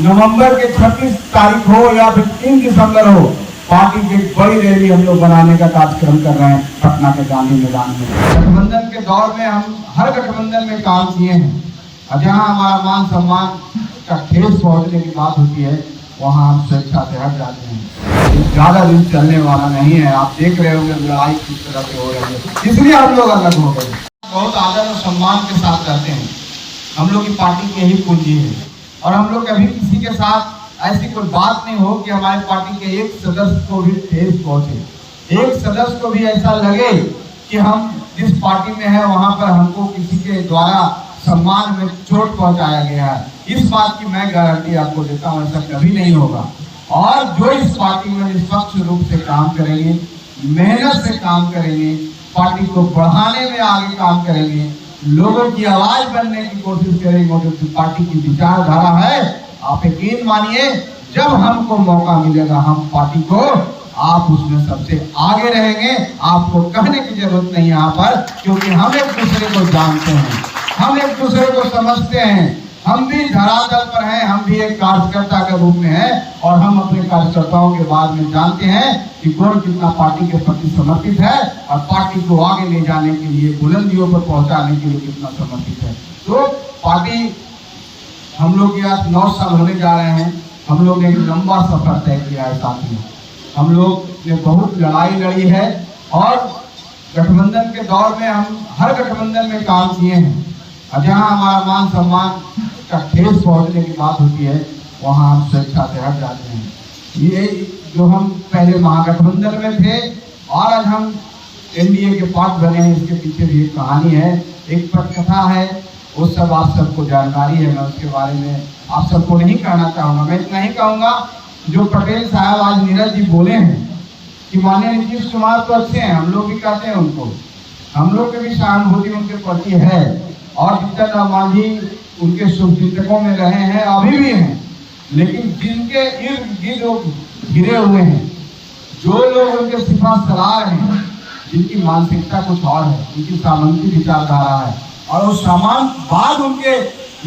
नवंबर के 26 तारीख हो या फिर 3 दिसंबर हो, पार्टी की एक बड़ी रैली हम लोग बनाने का कार्यक्रम कर रहे हैं पटना के गांधी मैदान में। गठबंधन के दौर में हम हर गठबंधन में काम किए हैं और जहां हमारा मान सम्मान का ठेस पहुंचने की बात होती है वहां हम स्वेच्छा से हट जाते हैं। ज्यादा दिन चलने वाला नहीं है। आप देख रहे होंगे लड़ाई किस तरह से हो रही है, इसलिए हम लोग अलग हो गए। बहुत आदर और सम्मान के साथ रहते हैं। हम लोग की पार्टी की यही पूंजी है और हम लोग कभी किसी के साथ ऐसी कोई बात नहीं हो कि हमारी पार्टी के एक सदस्य को भी ठेस पहुंचे, एक सदस्य को भी ऐसा लगे कि हम जिस पार्टी में है वहां पर हमको किसी के द्वारा सम्मान में चोट पहुंचाया गया है। इस बात की मैं गारंटी आपको देता हूं, ऐसा कभी नहीं होगा। और जो इस पार्टी में निष्पक्ष रूप से काम करेंगे, मेहनत से काम करेंगे, पार्टी को बढ़ाने में आगे काम करेंगे, लोगों की आवाज बनने की कोशिश करेंगे, जो पार्टी की विचारधारा है, आप यकीन मानिए जब हमको मौका मिलेगा हम पार्टी को, आप उसमें सबसे आगे रहेंगे। आपको कहने की जरूरत नहीं है यहाँ पर, क्योंकि हम एक दूसरे को जानते हैं, हम एक दूसरे को समझते हैं। हम भी धरातल पर हैं, हम भी एक कार्यकर्ता के रूप में हैं और हम अपने कार्यकर्ताओं के बारे में जानते हैं कि कौन कितना पार्टी के प्रति समर्पित है और पार्टी को आगे ले जाने के लिए, बुलंदियों पर पहुंचाने के लिए कितना समर्पित है। तो पार्टी हम लोग यहाँ 9 साल होने जा रहे हैं। हम लोग ने एक लंबा सफर तय किया है साथियों। हम लोग ने बहुत लड़ाई लड़ी है और गठबंधन के दौर में हम हर गठबंधन में काम किए हैं और जहां हमारा मान सम्मान का ठेस पहुंचने की बात होती है वहां हम स्वेच्छा से हट जाते हैं। ये जो हम पहले महागठबंधन में थे और आज हम एनडीए के पार्ट बने हैं, इसके पीछे भी एक कहानी है, एक पटकथा है। वो सब आप सबको जानकारी है, मैं उसके बारे में आप सबको नहीं कहना चाहूँगा। मैं इतना ही कहूँगा, जो पटेल साहब आज नीरज जी बोले हैं कि माननीय नीतीश कुमार तो अच्छे हैं, हम लोग भी कहते हैं उनको, हम लोग के भी सहानुभूति उनके प्रति है और जीतन राम मांझी उनके शुभचिंतकों में रहे हैं, अभी भी हैं। लेकिन जिनके इर्द गिर्द घिरे हुए हैं, जो लोग उनके सिफा सलाह रहे हैं, जिनकी मानसिकता कुछ और है, उनकी सामंती विचारधारा है और वो सामान बाद उनके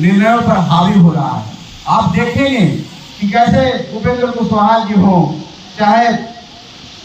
निर्णयों पर हावी हो रहा है। आप देखेंगे कि कैसे उपेंद्र कुशवाहा जी हो, चाहे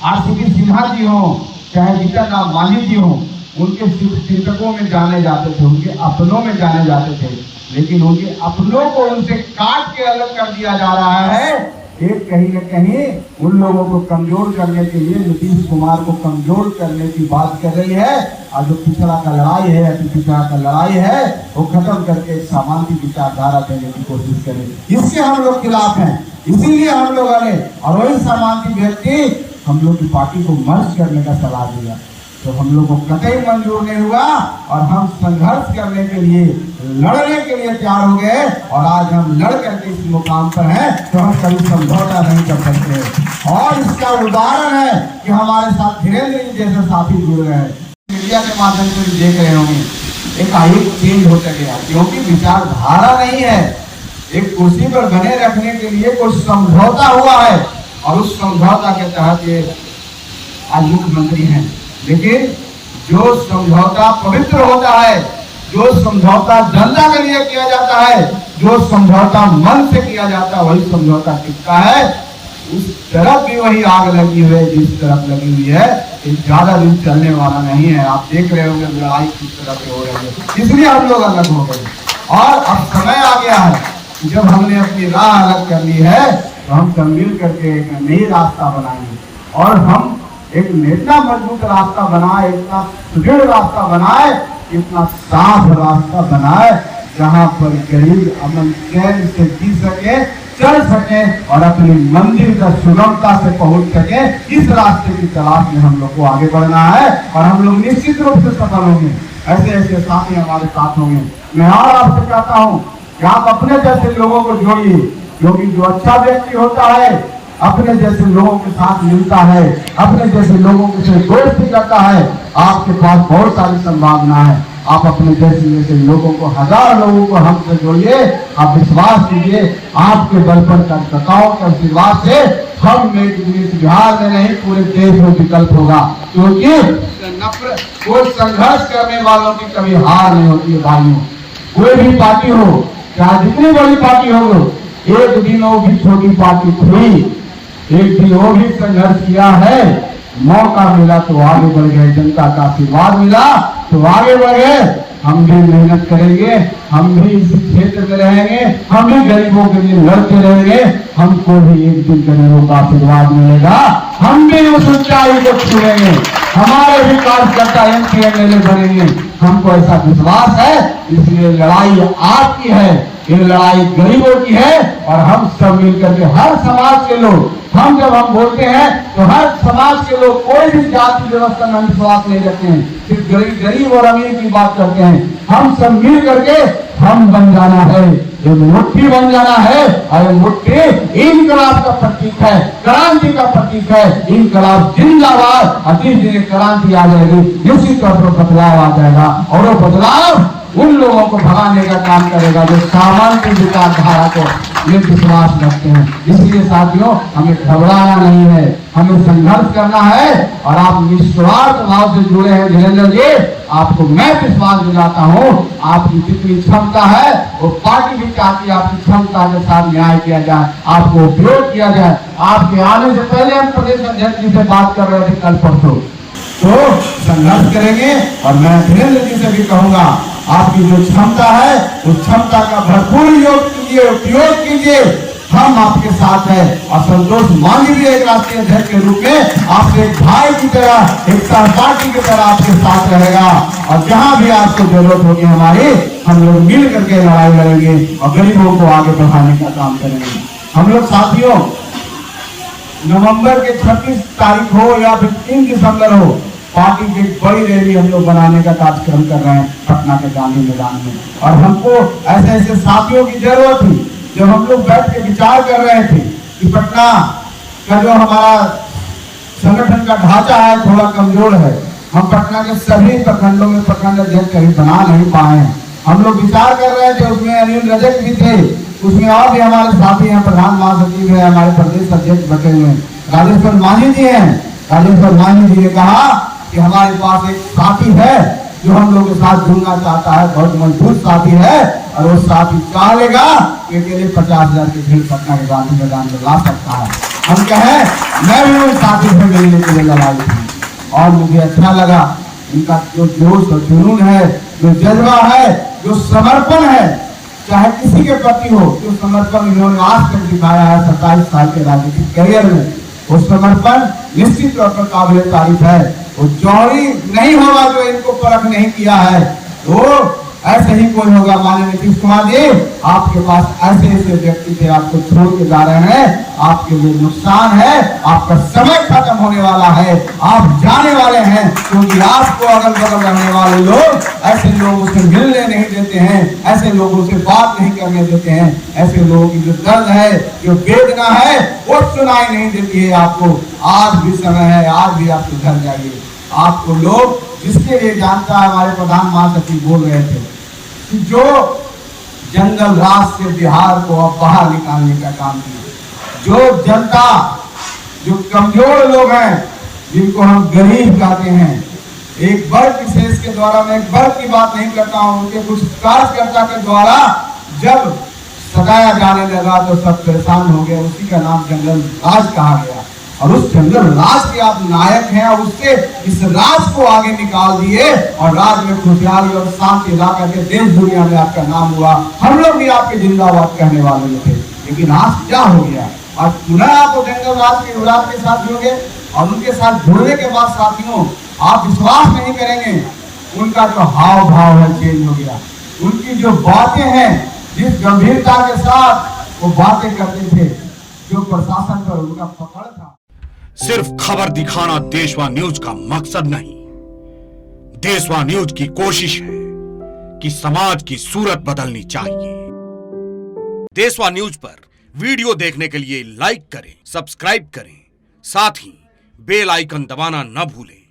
आरसीपी सिन्हा जी हो, चाहे जीतन राम मांझी जी हो, उनके चिंतकों में जाने जाते थे, उनके अपनों में जाने जाते थे, लेकिन उनके अपनों को उनसे काट के अलग कर दिया जा रहा है। एक कहीं न कहीं उन लोगों को कमजोर करने के लिए नीतीश कुमार को कमजोर करने की बात कर रही है और जो पिछड़ा का लड़ाई है, अति पिछड़ा का लड़ाई है, वो खत्म करके एक सामान्य विचारधारा देने की कोशिश करें। इसके हम लोग खिलाफ हैं, इसीलिए हम लोग आए और वही सामान्य व्यक्ति हम लोग की पार्टी को मर्ज करने का सलाह दिया, तो हम लोग को कतई मंजूर नहीं हुआ और हम संघर्ष करने के लिए, लड़ने के लिए तैयार हो गए और आज हम लड़ करके इस मुकाम पर हैं, तो हम कभी समझौता नहीं कर सकते। और इसका उदाहरण है कि हमारे साथ धीरेन्द्र जी जैसे साथी जुड़ रहे हैं। मीडिया के माध्यम से भी देख रहे होंगे, एक चेंज होता गया, क्योंकि विचारधारा नहीं है। एक कुर्सी पर बने रखने के लिए कुछ समझौता हुआ है और उस समझौता के तहत ये आज मुख्यमंत्री हैं। लेकिन जो समझौता पवित्र होता है, जो समझौता जनता के लिए किया जाता है, जो समझौता मन से किया जाता है, वही समझौता टिकता है। उस तरफ भी वही आग लगी हुई है जिस तरफ लगी हुई है। ये ज्यादा दिन चलने वाला नहीं है। आप देख रहे होंगे लड़ाई किस तरह से हो रही है, इसलिए हम लोग अलग हो गए और अब समय आ गया है जब हमने अपनी राह अलग कर ली है, तो हम सब मिल करके एक नई रास्ता बनाएंगे और हम एक इतना मजबूत रास्ता बनाए, इतना सुदृढ़ रास्ता बनाए, इतना साफ रास्ता बनाए, जहां पर गरीब अमन चैन से जी सके, चल सके और अपनी मंजिल तक सुगमता से पहुंच सके। इस रास्ते की तलाश में हम लोग को आगे बढ़ना है और हम लोग निश्चित रूप से सफल होंगे। ऐसे ऐसे साथी हमारे साथ होंगे। मैं और आपसे कहता हूँ कि आप अपने जैसे लोगों को जोड़िए, क्योंकि जो अच्छा व्यक्ति होता है अपने जैसे लोगों के साथ मिलता है, अपने जैसे लोगों के साथ दोस्ती करता है। आपके पास बहुत सारी संभावना है। आप अपने जैसे लोगों को, 1000 लोगों को हमसे जोड़िए। आप विश्वास कीजिए, आपके बल पर कार्यकर्ताओं के आशीर्वाद से हम बिहार में नहीं पूरे देश में विकल्प होगा, क्योंकि कोई संघर्ष करने वालों की कभी हार नहीं होती है। भाइयों, कोई भी पार्टी हो, चाहे जितनी बड़ी पार्टी हो, एक दिन वो भी छोटी पार्टी थी, एक दिन वो भी संघर्ष किया है, मौका मिला तो आगे बढ़ गए, जनता का आशीर्वाद मिला तो आगे बढ़ गए। हम भी मेहनत करेंगे, हम भी इस क्षेत्र में रहेंगे, हम भी गरीबों के लिए लड़ते रहेंगे, हमको भी एक दिन गरीबों का आशीर्वाद मिलेगा, हम भी उस ऊंचाई को छूएंगे, हमारे भी कार्यकर्ता MP MLA बनेंगे, हमको ऐसा विश्वास है। इसलिए लड़ाई आपकी है, ये लड़ाई गरीबों की है और हम सब मिलकर के हर समाज के लोग, हम जब हम बोलते हैं तो हर समाज के लोग, कोई भी जाति व्यवस्था में विश्वास नहीं रखते हैं, सिर्फ गरीब और अमीर की बात करते हैं। हम सब मिल करके हम बन जाना है, ये मुट्ठी बन जाना है और ये मुट्ठी इनकलाब का प्रतीक है, क्रांति का प्रतीक है। इनकलाब जिंदाबाद, अति दिन क्रांति आ जाएगी, इसी तौर पर बदलाव आ जाएगा और वो बदलाव उन लोगों को भगाने का काम करेगा जो सामान्य विचारधारा को ये विश्वास रखते हैं। इसलिए साथियों, हमें घबराना नहीं है, हमें संघर्ष करना है और आप निस्वार्थ भाव से जुड़े हैं धीरेन्द्र जी, आपको मैं विश्वास दिलाता हूँ, आपकी जितनी क्षमता है वो पार्टी भी चाहती है आपकी क्षमता के साथ न्याय किया जाए, आपको उपयोग किया जाए। आपके आने से पहले हम प्रदेश अध्यक्ष जी से बात कर रहे थे कल परसों, तो संघर्ष करेंगे और मैं धीरेन्द्र जी से भी कहूंगा, आपकी जो क्षमता है उस क्षमता का भरपूर उपयोग कीजिए, हम आपके साथ हैं। और संतोष मांझी भी एक राष्ट्रीय अध्यक्ष के रूप में आपसे एक भाई की तरह, एक सहपाठी की तरह आपके साथ रहेगा और जहां भी आपको जरूरत होगी हमारी, हम लोग मिल करके लड़ाई लड़ेंगे और गरीबों को आगे बढ़ाने का काम करेंगे। हम लोग साथियों, नवंबर के 26 तारीख हो या फिर 3 दिसंबर हो, पार्टी की एक बड़ी रैली हम लोग बनाने का कार्यक्रम कर रहे हैं पटना के गांधी मैदान में। और हमको ऐसे ऐसे साथियों की जरूरत थी, जब हम लोग बैठ के विचार कर रहे थे कि पटना का जो हमारा संगठन का ढांचा है थोड़ा कमजोर है, हम पटना के सभी प्रखंडों में प्रखंड अध्यक्ष कहीं बना नहीं पाए हैं। हम लोग विचार कर रहे थे, उसमें अनिल रजक भी थे, उसमें और भी हमारे साथी हैं, प्रधान महासचिव है, हमारे प्रदेश अध्यक्ष बैठे हुए हैं, राजेश्वर मांझी जी हैं। राजेश्वर मांझी जी ने कहा कि हमारे पास एक साथी है जो हम लोग के साथ जुड़ना चाहता है, बहुत मजबूत साथी है और वो साथी चाह लेगा कि अकेले 50,000 की भीड़ पटना के गांधी मैदान में ला सकता है। हम कहें, मैं भी उस साथी से मिलने के लिए लड़ाई थी और मुझे अच्छा लगा, इनका जो जोश और जुनून है, जो जज्बा है, जो समर्पण है, चाहे किसी के प्रति हो, जो समर्पण इन्होंने आज तक दिखाया है 27 साल के राजनीतिक करियर में, वो समर्पण निश्चित तौर पर काबिल तारीफ है। वो जौहरी नहीं होगा जो इनको परख नहीं किया है, वो ऐसे ही कोई होगा। माननीय नीतीश कुमार जी, आपके पास ऐसे ऐसे व्यक्ति थे, आपको छोड़ के जा रहे हैं, आपके लिए नुकसान है, आपका समय खत्म होने वाला है, आप जाने वाले हैं, क्योंकि आपको अगल बगल रहने वाले लोग ऐसे लोगों से मिलने नहीं देते हैं, ऐसे लोगों से बात नहीं करने देते हैं, ऐसे लोगों की जो दर्द है, जो वेदना है, वो सुनाई नहीं देती है आपको। आज भी समय है, आज भी आप सुधर जाइए। आपको लोग जिसके लिए जानता है, हमारे प्रधान महासचिव बोल रहे थे कि जो जंगल राज से बिहार को अब बाहर निकालने का काम किया, जो जनता, जो कमजोर लोग हैं, जिनको हम गरीब कहते हैं, एक वर्ग विशेष के द्वारा, मैं एक वर्ग की बात नहीं करता हूं, उनके कुछ कार्यकर्ता के द्वारा जब सताया जाने लगा तो सब परेशान हो गए, उसी का नाम जंगल राज कहा गया। और उस जंगल राज के आप नायक हैं और उससे इस राज को आगे निकाल दिए और राज में खुशहाली और शांति ला करके देश दुनिया में आपका नाम हुआ। हम लोग भी आपके जिंदाबाद कहने वाले थे, लेकिन आज क्या हो गया? आज पुनः आप जंगल राज के युवराज के साथ जुड़ गए और उनके साथ जुड़ने के बाद साथियों, आप विश्वास नहीं करेंगे, उनका जो हाव भाव है चेंज हो गया। उनकी जो बातें हैं, जिस गंभीरता के साथ वो बातें करते थे, जो प्रशासन पर उनका पकड़ था। सिर्फ खबर दिखाना देशवा न्यूज का मकसद नहीं, देशवा न्यूज की कोशिश है कि समाज की सूरत बदलनी चाहिए। देशवा न्यूज पर वीडियो देखने के लिए लाइक करें, सब्सक्राइब करें, साथ ही बेल आइकन दबाना न भूलें।